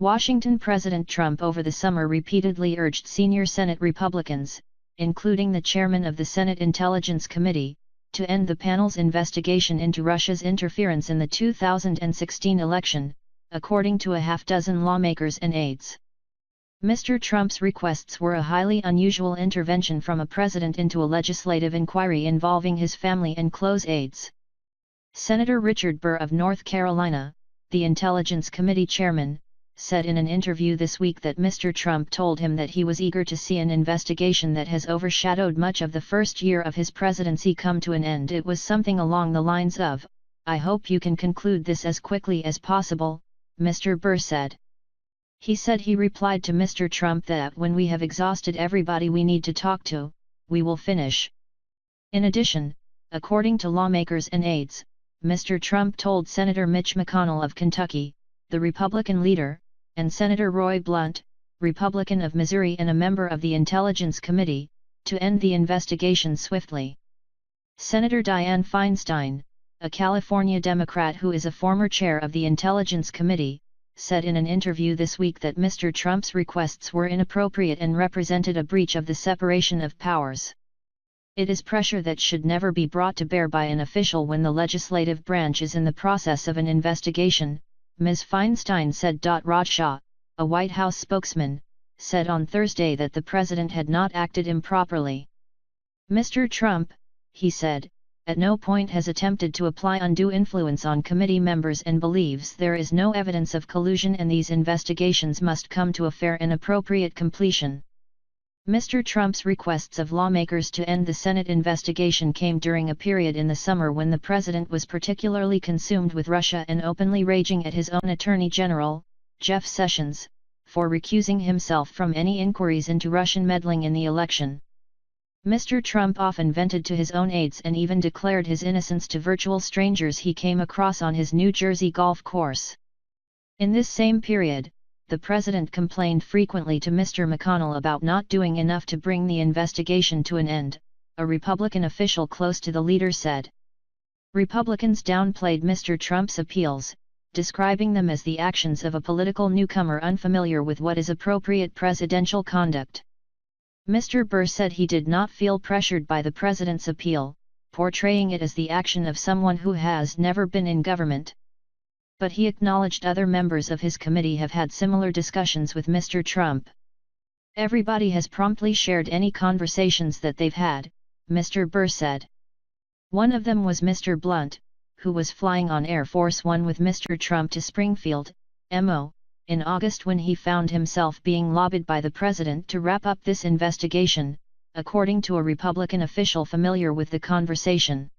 Washington President Trump over the summer repeatedly urged senior Senate Republicans, including the chairman of the Senate Intelligence Committee, to end the panel's investigation into Russia's interference in the 2016 election, according to a half-dozen lawmakers and aides. Mr. Trump's requests were a highly unusual intervention from a president into a legislative inquiry involving his family and close aides. Senator Richard Burr of North Carolina, the Intelligence Committee chairman, said in an interview this week that Mr. Trump told him that he was eager to see an investigation that has overshadowed much of the first year of his presidency come to an end. It was something along the lines of, "I hope you can conclude this as quickly as possible," Mr. Burr said. He said he replied to Mr. Trump that when we have exhausted everybody we need to talk to, we will finish. In addition, according to lawmakers and aides, Mr. Trump told Senator Mitch McConnell of Kentucky, the Republican leader, and Senator Roy Blunt, Republican of Missouri and a member of the Intelligence Committee, to end the investigation swiftly. Senator Dianne Feinstein, a California Democrat who is a former chair of the Intelligence Committee, said in an interview this week that Mr. Trump's requests were inappropriate and represented a breach of the separation of powers. "It is pressure that should never be brought to bear by an official when the legislative branch is in the process of an investigation," Ms. Feinstein said. Raj Shah, a White House spokesman, said on Thursday that the president had not acted improperly. "Mr. Trump," he said, "at no point has attempted to apply undue influence on committee members and believes there is no evidence of collusion and these investigations must come to a fair and appropriate completion." Mr. Trump's requests of lawmakers to end the Senate investigation came during a period in the summer when the president was particularly consumed with Russia and openly raging at his own Attorney General, Jeff Sessions, for recusing himself from any inquiries into Russian meddling in the election. Mr. Trump often vented to his own aides and even declared his innocence to virtual strangers he came across on his New Jersey golf course. In this same period, the president complained frequently to Mr. McConnell about not doing enough to bring the investigation to an end, a Republican official close to the leader said. Republicans downplayed Mr. Trump's appeals, describing them as the actions of a political newcomer unfamiliar with what is appropriate presidential conduct. Mr. Burr said he did not feel pressured by the president's appeal, portraying it as the action of someone who has never been in government. But he acknowledged other members of his committee have had similar discussions with Mr. Trump. "Everybody has promptly shared any conversations that they've had," Mr. Burr said. One of them was Mr. Blunt, who was flying on Air Force One with Mr. Trump to Springfield, MO, in August when he found himself being lobbied by the president to wrap up this investigation, according to a Republican official familiar with the conversation.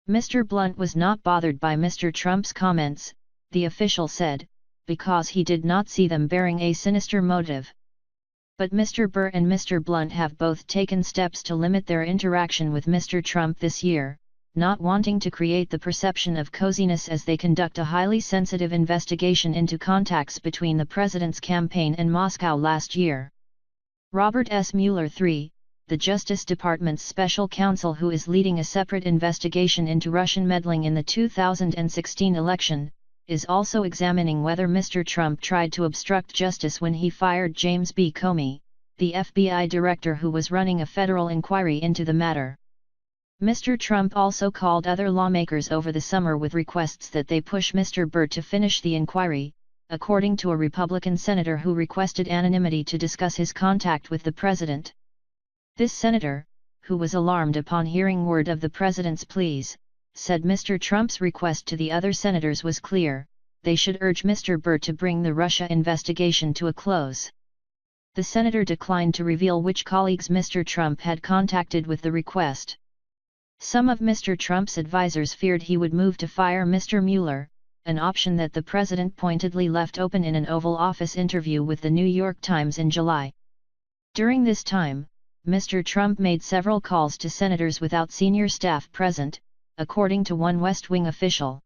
Mr. Blunt was not bothered by Mr. Trump's comments, the official said, because he did not see them bearing a sinister motive. But Mr. Burr and Mr. Blunt have both taken steps to limit their interaction with Mr. Trump this year, not wanting to create the perception of coziness as they conduct a highly sensitive investigation into contacts between the president's campaign and Moscow last year. Robert S. Mueller III, the Justice Department's special counsel who is leading a separate investigation into Russian meddling in the 2016 election, is also examining whether Mr. Trump tried to obstruct justice when he fired James B. Comey, the FBI director who was running a federal inquiry into the matter. Mr. Trump also called other lawmakers over the summer with requests that they push Mr. Burr to finish the inquiry, according to a Republican senator who requested anonymity to discuss his contact with the president. This senator, who was alarmed upon hearing word of the president's pleas, said Mr. Trump's request to the other senators was clear: they should urge Mr. Burr to bring the Russia investigation to a close. The senator declined to reveal which colleagues Mr. Trump had contacted with the request. Some of Mr. Trump's advisers feared he would move to fire Mr. Mueller, an option that the president pointedly left open in an Oval Office interview with the New York Times in July. During this time, Mr. Trump made several calls to senators without senior staff present, according to one West Wing official.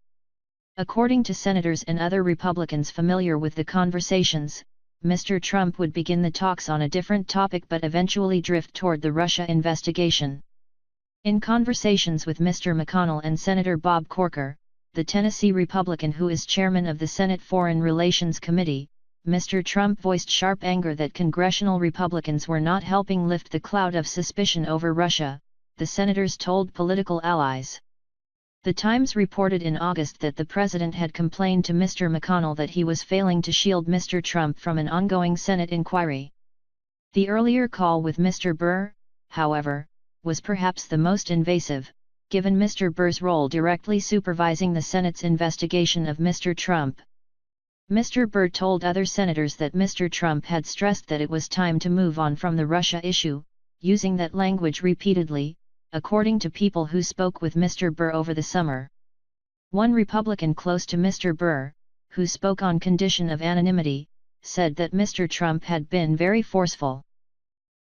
According to senators and other Republicans familiar with the conversations, Mr. Trump would begin the talks on a different topic but eventually drift toward the Russia investigation. In conversations with Mr. McConnell and Senator Bob Corker, the Tennessee Republican who is chairman of the Senate Foreign Relations Committee, Mr. Trump voiced sharp anger that congressional Republicans were not helping lift the cloud of suspicion over Russia, the senators told political allies. The Times reported in August that the president had complained to Mr. McConnell that he was failing to shield Mr. Trump from an ongoing Senate inquiry. The earlier call with Mr. Burr, however, was perhaps the most invasive, given Mr. Burr's role directly supervising the Senate's investigation of Mr. Trump. Mr. Burr told other senators that Mr. Trump had stressed that it was time to move on from the Russia issue, using that language repeatedly, according to people who spoke with Mr. Burr over the summer. One Republican close to Mr. Burr, who spoke on condition of anonymity, said that Mr. Trump had been very forceful.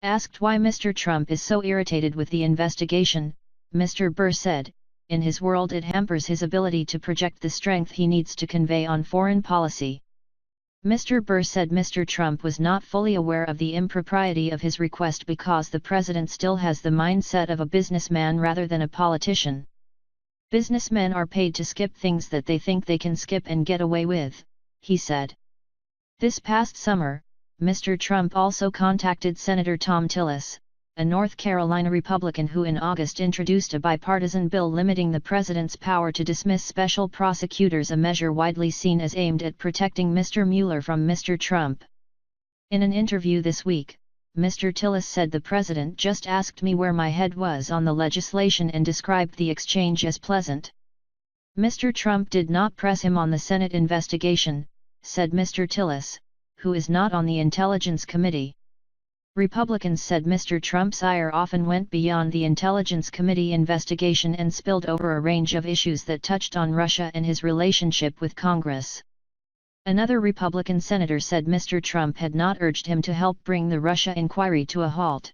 Asked why Mr. Trump is so irritated with the investigation, Mr. Burr said, "In his world it hampers his ability to project the strength he needs to convey on foreign policy." Mr. Burr said Mr. Trump was not fully aware of the impropriety of his request because the president still has the mindset of a businessman rather than a politician. "Businessmen are paid to skip things that they think they can skip and get away with," he said. This past summer, Mr. Trump also contacted Senator Thom Tillis, a North Carolina Republican who in August introduced a bipartisan bill limiting the president's power to dismiss special prosecutors, a measure widely seen as aimed at protecting Mr. Mueller from Mr. Trump. In an interview this week, Mr. Tillis said the president just asked me where my head was on the legislation and described the exchange as pleasant. Mr. Trump did not press him on the Senate investigation, said Mr. Tillis, who is not on the Intelligence Committee. Republicans said Mr. Trump's ire often went beyond the Intelligence Committee investigation and spilled over a range of issues that touched on Russia and his relationship with Congress. Another Republican senator said Mr. Trump had not urged him to help bring the Russia inquiry to a halt.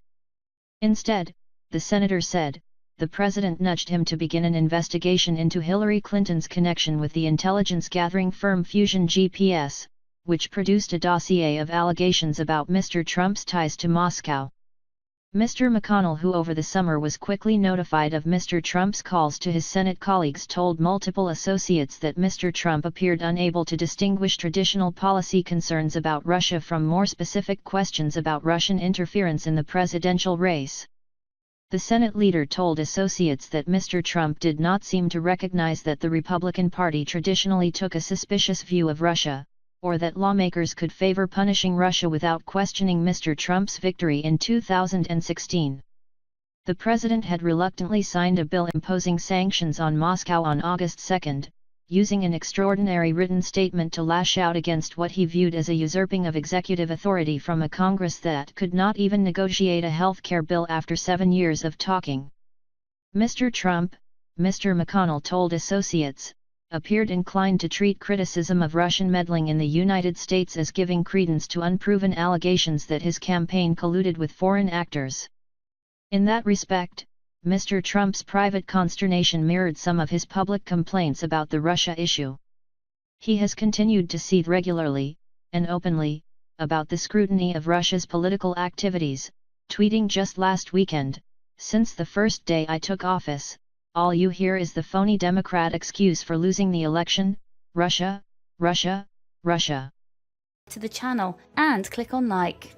Instead, the senator said, the president nudged him to begin an investigation into Hillary Clinton's connection with the intelligence gathering firm Fusion GPS, which produced a dossier of allegations about Mr. Trump's ties to Moscow. Mr. McConnell, who over the summer was quickly notified of Mr. Trump's calls to his Senate colleagues, told multiple associates that Mr. Trump appeared unable to distinguish traditional policy concerns about Russia from more specific questions about Russian interference in the presidential race. The Senate leader told associates that Mr. Trump did not seem to recognize that the Republican Party traditionally took a suspicious view of Russia, or that lawmakers could favor punishing Russia without questioning Mr. Trump's victory in 2016. The president had reluctantly signed a bill imposing sanctions on Moscow on August 2, using an extraordinary written statement to lash out against what he viewed as a usurping of executive authority from a Congress that could not even negotiate a health care bill after 7 years of talking. Mr. Trump, Mr. McConnell told associates, appeared inclined to treat criticism of Russian meddling in the United States as giving credence to unproven allegations that his campaign colluded with foreign actors. In that respect, Mr. Trump's private consternation mirrored some of his public complaints about the Russia issue. He has continued to seethe regularly, and openly, about the scrutiny of Russia's political activities, tweeting just last weekend, "Since the first day I took office, all you hear is the phony Democrat excuse for losing the election, Russia, Russia, Russia." To the channel and click on like.